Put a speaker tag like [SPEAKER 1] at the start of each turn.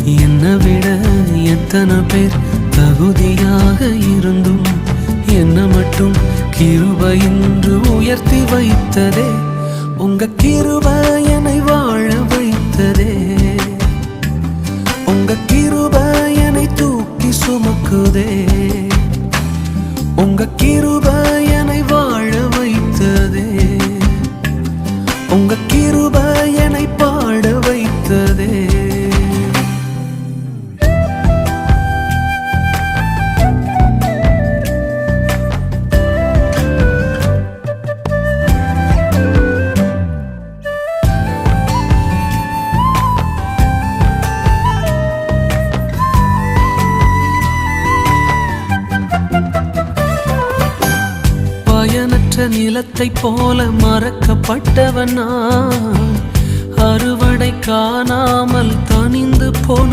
[SPEAKER 1] என்னை விட எத்தனை பேர் தகுதியாக இருந்தும் என்ன மட்டும் கிருபை என்று உயர்த்தி வைத்ததே. உங்க கிருபை என்னை வாழ வைத்ததே. உங்க கிருபை என்னை தூக்கி சுமக்குதே. உங்க கிருபை என்னை வாழ வைத்ததே. உங்க கிருபை என்னை பாட வைத்ததே. பயனற்ற நிலத்தை போல மறக்கப்பட்டவன் நான், அறுவடை காணாமல் தனிந்து போன